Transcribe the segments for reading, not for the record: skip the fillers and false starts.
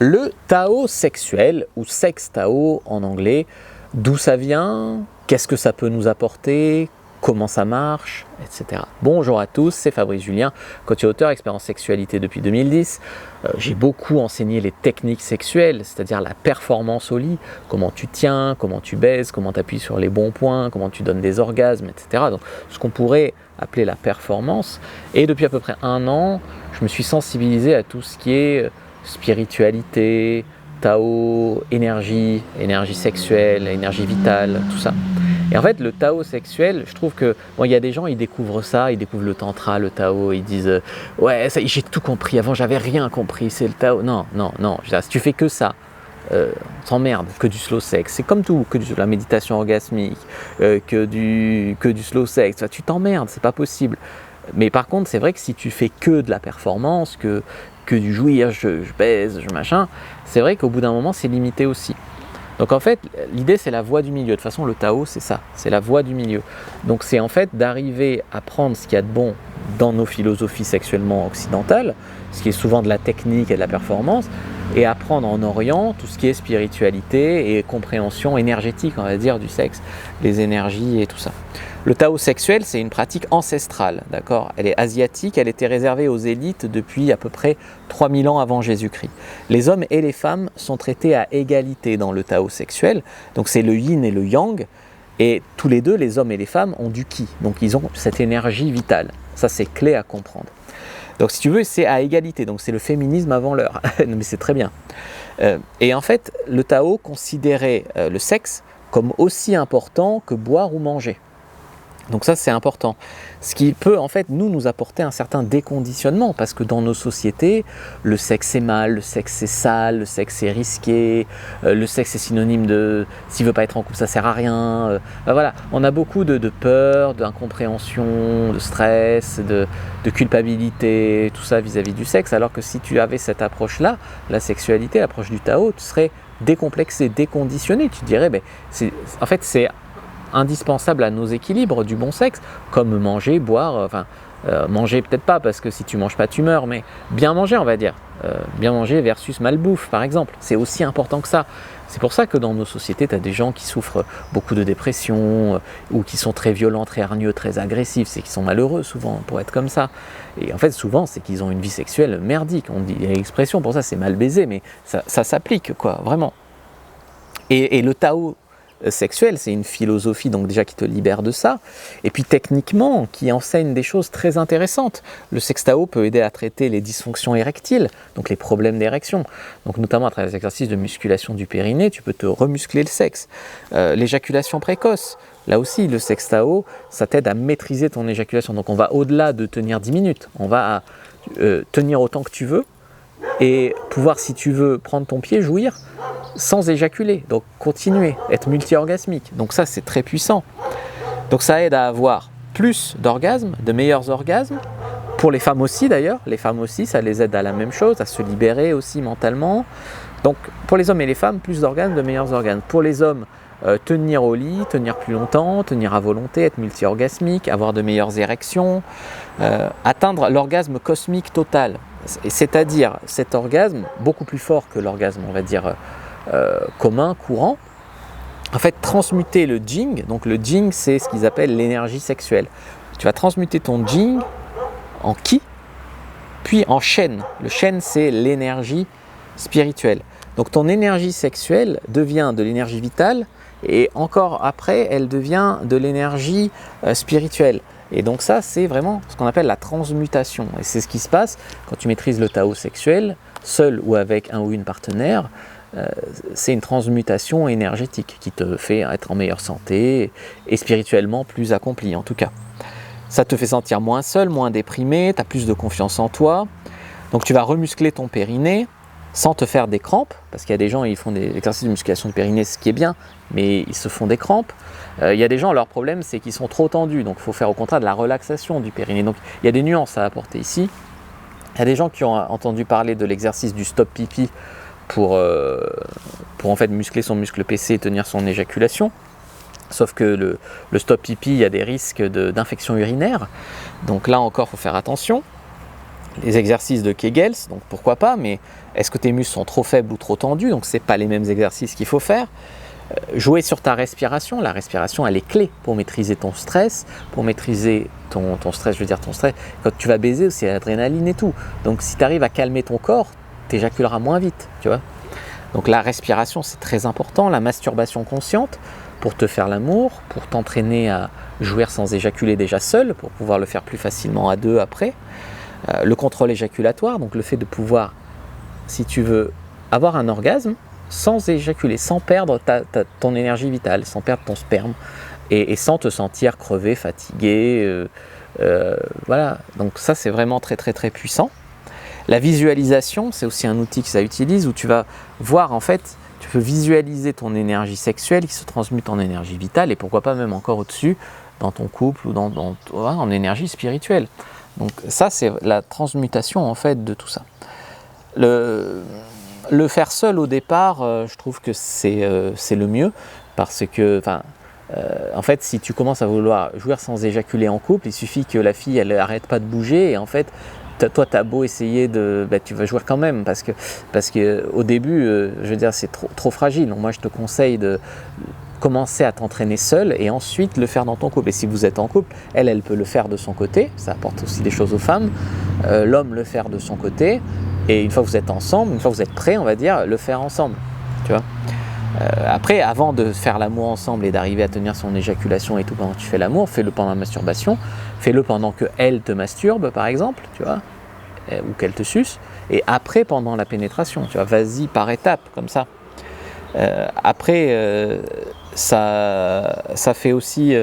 Le Tao sexuel, ou sexe Tao en anglais, d'où ça vient, qu'est-ce que ça peut nous apporter, comment ça marche, etc. Bonjour à tous, c'est Fabrice Julien, coach et auteur, expert en sexualité depuis 2010. J'ai beaucoup enseigné les techniques sexuelles, c'est-à-dire la performance au lit, comment tu tiens, comment tu baises, comment tu appuies sur les bons points, comment tu donnes des orgasmes, etc. Donc, ce qu'on pourrait appeler la performance. Et depuis à peu près 1 an, je me suis sensibilisé à tout ce qui est spiritualité, Tao, énergie sexuelle, énergie vitale, tout ça. Et en fait, le Tao sexuel, je trouve que, bon, il y a des gens, ils découvrent ça, ils découvrent le Tantra, le Tao, ils disent ouais, ça, j'ai tout compris, avant j'avais rien compris, c'est le Tao. Non, si tu fais que ça, on s'emmerde, que du slow sex, c'est comme tout, que de la méditation orgasmique, que du slow sex, tu t'emmerdes, c'est pas possible. Mais par contre, c'est vrai que si tu fais que de la performance, que du jouir, je baise, je machin, c'est vrai qu'au bout d'un moment, c'est limité aussi. Donc en fait, l'idée c'est la voie du milieu. De toute façon, le Tao c'est ça, c'est la voie du milieu. Donc c'est en fait d'arriver à prendre ce qu'il y a de bon dans nos philosophies sexuellement occidentales, ce qui est souvent de la technique et de la performance, et apprendre en Orient tout ce qui est spiritualité et compréhension énergétique, on va dire, du sexe, les énergies et tout ça. Le Tao sexuel, c'est une pratique ancestrale, d'accord ? Elle est asiatique, elle était réservée aux élites depuis à peu près 3000 ans avant Jésus-Christ. Les hommes et les femmes sont traités à égalité dans le Tao sexuel, donc c'est le yin et le yang, et tous les deux, les hommes et les femmes, ont du ki, donc ils ont cette énergie vitale. Ça, c'est clé à comprendre. Donc si tu veux, c'est à égalité, donc c'est le féminisme avant l'heure, mais c'est très bien. Et en fait, le Tao considérait le sexe comme aussi important que boire ou manger. Donc ça, c'est important. Ce qui peut, en fait, nous apporter un certain déconditionnement, parce que dans nos sociétés, le sexe est mal, le sexe est sale, le sexe est risqué, le sexe est synonyme de « s'il ne veut pas être en couple, ça ne sert à rien ». Voilà, on a beaucoup de peur, d'incompréhension, de stress, de culpabilité, tout ça vis-à-vis du sexe, alors que si tu avais cette approche-là, la sexualité, l'approche du Tao, tu serais décomplexé, déconditionné. Tu te dirais, en fait, c'est indispensable à nos équilibres du bon sexe, comme manger, boire, manger peut-être pas, parce que si tu manges pas tu meurs, mais bien manger on va dire, bien manger versus malbouffe par exemple, c'est aussi important que ça. C'est pour ça que dans nos sociétés, tu as des gens qui souffrent beaucoup de dépression, ou qui sont très violents, très hargneux, très agressifs, c'est qu'ils sont malheureux souvent pour être comme ça. Et en fait souvent c'est qu'ils ont une vie sexuelle merdique, on dit, il y a une expression pour ça, c'est mal baisé, mais ça s'applique quoi, vraiment. Et le Tao sexuel, c'est une philosophie donc déjà qui te libère de ça, et puis techniquement qui enseigne des choses très intéressantes. Le sexe Tao peut aider à traiter les dysfonctions érectiles, donc les problèmes d'érection, donc notamment à travers les exercices de musculation du périnée, tu peux te remuscler le sexe. L'éjaculation précoce, là aussi le sexe Tao, ça t'aide à maîtriser ton éjaculation, donc on va au-delà de tenir 10 minutes, on va tenir autant que tu veux, et pouvoir, si tu veux, prendre ton pied, jouir, sans éjaculer, donc continuer, être multi-orgasmique. Donc ça, c'est très puissant. Donc ça aide à avoir plus d'orgasmes, de meilleurs orgasmes, pour les femmes aussi d'ailleurs. Les femmes aussi, ça les aide à la même chose, à se libérer aussi mentalement. Donc pour les hommes et les femmes, plus d'orgasmes, de meilleurs orgasmes. Pour les hommes, tenir au lit, tenir plus longtemps, tenir à volonté, être multi-orgasmique, avoir de meilleures érections, atteindre l'orgasme cosmique total. C'est-à-dire cet orgasme beaucoup plus fort que l'orgasme, on va dire, commun, courant, en fait transmuter le jing. Donc le jing, c'est ce qu'ils appellent l'énergie sexuelle. Tu vas transmuter ton jing en ki, puis en shen. Le shen, c'est l'énergie spirituelle. Donc ton énergie sexuelle devient de l'énergie vitale, et encore après, elle devient de l'énergie spirituelle. Et donc ça, c'est vraiment ce qu'on appelle la transmutation. Et c'est ce qui se passe quand tu maîtrises le Tao sexuel, seul ou avec un ou une partenaire. C'est une transmutation énergétique qui te fait être en meilleure santé et spirituellement plus accompli en tout cas. Ça te fait sentir moins seul, moins déprimé, tu as plus de confiance en toi. Donc tu vas remuscler ton périnée sans te faire des crampes, parce qu'il y a des gens ils font des exercices de musculation du périnée, ce qui est bien, mais ils se font des crampes. Il y a des gens, leur problème c'est qu'ils sont trop tendus, donc il faut faire au contraire de la relaxation du périnée. Donc il y a des nuances à apporter ici. Il y a des gens qui ont entendu parler de l'exercice du stop pipi pour en fait muscler son muscle PC et tenir son éjaculation. Sauf que le stop pipi, il y a des risques d'infection urinaire. Donc là encore, il faut faire attention. les exercices de Kegels, donc pourquoi pas, mais est-ce que tes muscles sont trop faibles ou trop tendus? Donc c'est pas les mêmes exercices qu'il faut faire. Jouer sur ta respiration, la respiration elle est clé pour maîtriser ton stress, pour maîtriser ton stress, je veux dire ton stress, quand tu vas baiser c'est l'adrénaline et tout, donc si tu arrives à calmer ton corps, tu éjaculeras moins vite, tu vois. Donc la respiration c'est très important, la masturbation consciente, pour te faire l'amour, pour t'entraîner à jouir sans éjaculer déjà seul, pour pouvoir le faire plus facilement à deux après. Le contrôle éjaculatoire, donc le fait de pouvoir, si tu veux, avoir un orgasme, sans éjaculer, sans perdre ton énergie vitale, sans perdre ton sperme, et sans te sentir crevé, fatigué, voilà. Donc ça c'est vraiment très très très puissant. La visualisation, c'est aussi un outil que ça utilise, où tu vas voir en fait, tu peux visualiser ton énergie sexuelle qui se transmute en énergie vitale, et pourquoi pas même encore au-dessus, dans ton couple, ou en énergie spirituelle. Donc ça c'est la transmutation en fait de tout ça. Le faire seul au départ, je trouve que c'est le mieux, parce que, en fait, si tu commences à vouloir jouir sans éjaculer en couple, il suffit que la fille, elle arrête pas de bouger, et en fait, toi, tu as beau essayer tu vas jouir quand même, parce que au début, je veux dire, c'est trop fragile. Donc moi, je te conseille de commencer à t'entraîner seul, et ensuite le faire dans ton couple. Et si vous êtes en couple, elle peut le faire de son côté, ça apporte aussi des choses aux femmes, l'homme le faire de son côté. Et une fois que vous êtes ensemble, une fois que vous êtes prêts, on va dire, le faire ensemble, tu vois. Après, avant de faire l'amour ensemble et d'arriver à tenir son éjaculation et tout pendant que tu fais l'amour, fais-le pendant la masturbation, fais-le pendant qu'elle te masturbe, par exemple, tu vois, ou qu'elle te suce, et après, pendant la pénétration, tu vois, vas-y par étapes, comme ça. Après, ça fait aussi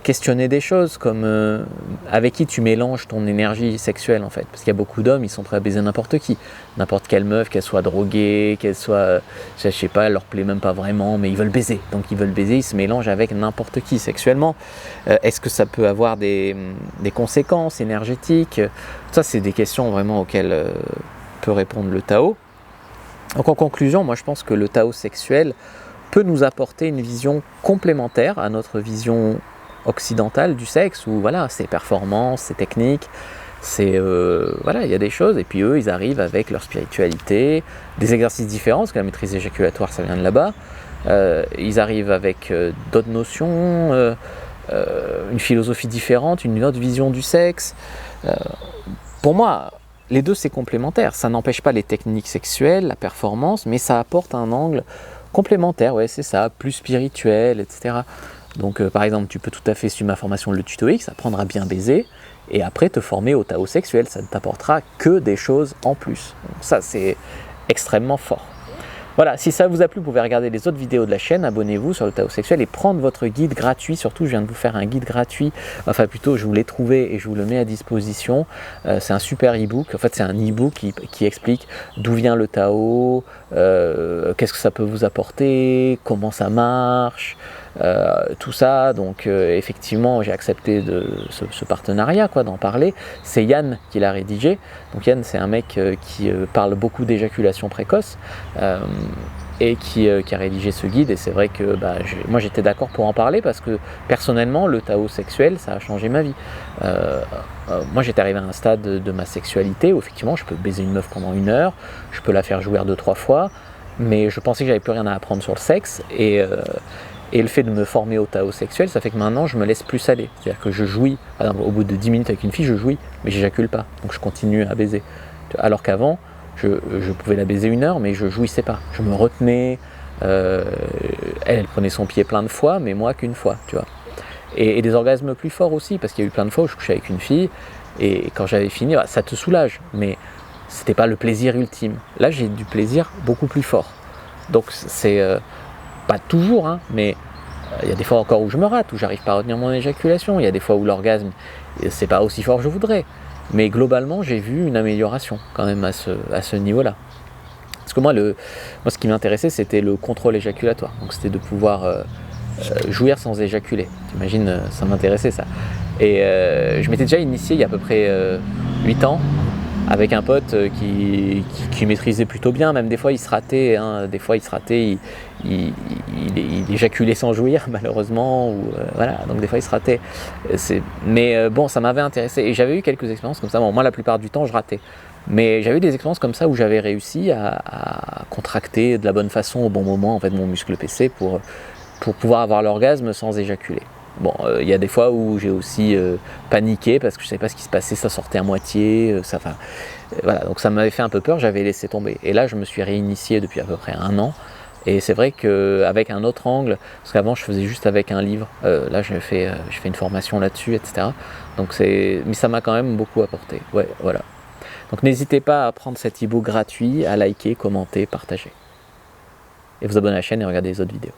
questionner des choses comme avec qui tu mélanges ton énergie sexuelle en fait, parce qu'il y a beaucoup d'hommes, ils sont prêts à baiser n'importe qui, n'importe quelle meuf, qu'elle soit droguée, qu'elle soit, je sais pas, elle leur plaît même pas vraiment, mais ils veulent baiser, donc ils veulent baiser, ils se mélangent avec n'importe qui sexuellement. Est-ce que ça peut avoir des conséquences énergétiques? Ça c'est des questions vraiment auxquelles peut répondre le Tao. Donc en conclusion, moi je pense que le Tao sexuel peut nous apporter une vision complémentaire à notre vision occidentale du sexe, où voilà, c'est performance, c'est technique, c'est voilà, il y a des choses, et puis eux ils arrivent avec leur spiritualité, des exercices différents, parce que la maîtrise éjaculatoire ça vient de là-bas, ils arrivent avec d'autres notions, une philosophie différente, une autre vision du sexe. Pour moi, les deux c'est complémentaire, ça n'empêche pas les techniques sexuelles, la performance, mais ça apporte un angle complémentaire, ouais c'est ça, plus spirituel, etc. Donc par exemple, tu peux tout à fait suivre ma formation le tuto X, apprendre à bien baiser, et après te former au Tao sexuel, ça ne t'apportera que des choses en plus. Donc ça c'est extrêmement fort. Voilà, si ça vous a plu, vous pouvez regarder les autres vidéos de la chaîne, abonnez-vous sur le Tao sexuel et prendre votre guide gratuit. Surtout, je viens de vous faire un guide gratuit, enfin plutôt je vous l'ai trouvé et je vous le mets à disposition. C'est un super e-book, en fait c'est un e-book qui explique d'où vient le Tao, qu'est-ce que ça peut vous apporter, comment ça marche, tout ça. Donc effectivement j'ai accepté ce partenariat, d'en parler. C'est Yann qui l'a rédigé. Donc Yann c'est un mec qui parle beaucoup d'éjaculation précoce et qui a rédigé ce guide, et c'est vrai que moi j'étais d'accord pour en parler parce que personnellement le Tao sexuel ça a changé ma vie. Moi j'étais arrivé à un stade de ma sexualité où effectivement je peux baiser une meuf pendant 1 heure, je peux la faire jouir 2-3 fois, mais je pensais que j'avais plus rien à apprendre sur le sexe, et le fait de me former au Tao sexuel, ça fait que maintenant je me laisse plus aller. C'est-à-dire que je jouis, par exemple, au bout de 10 minutes avec une fille, je jouis, mais j'éjacule pas. Donc je continue à baiser. Alors qu'avant, je pouvais la baiser 1 heure, mais je jouissais pas. Je me retenais, elle prenait son pied plein de fois, mais moi qu'une fois, tu vois. Et des orgasmes plus forts aussi, parce qu'il y a eu plein de fois où je couchais avec une fille, et quand j'avais fini, ça te soulage, mais c'était pas le plaisir ultime. Là, j'ai du plaisir beaucoup plus fort. Donc c'est... pas toujours, hein, mais il y a des fois encore où je me rate, où j'arrive pas à retenir mon éjaculation, il y a des fois où l'orgasme, c'est pas aussi fort que je voudrais. Mais globalement, j'ai vu une amélioration quand même à ce niveau-là. Parce que moi, ce qui m'intéressait, c'était le contrôle éjaculatoire. Donc c'était de pouvoir jouir sans éjaculer. T'imagines, ça m'intéressait ça. Et je m'étais déjà initié il y a à peu près 8 ans avec un pote qui maîtrisait plutôt bien, même des fois il se ratait, hein, il éjaculait sans jouir malheureusement, ou voilà, donc des fois il se ratait. Mais bon, ça m'avait intéressé et j'avais eu quelques expériences comme ça. Bon, moi la plupart du temps je ratais, mais j'avais eu des expériences comme ça où j'avais réussi à contracter de la bonne façon au bon moment en fait mon muscle PC pour pouvoir avoir l'orgasme sans éjaculer. Bon, y a des fois où j'ai aussi paniqué parce que je ne savais pas ce qui se passait, ça sortait à moitié, voilà, donc ça m'avait fait un peu peur, j'avais laissé tomber. Et là, je me suis réinitié depuis à peu près 1 an, et c'est vrai qu'avec un autre angle, parce qu'avant je faisais juste avec un livre, là je fais une formation là-dessus, etc. Donc mais ça m'a quand même beaucoup apporté. Ouais, voilà. Donc n'hésitez pas à prendre cet e-book gratuit, à liker, commenter, partager. Et vous abonner à la chaîne et regarder les autres vidéos.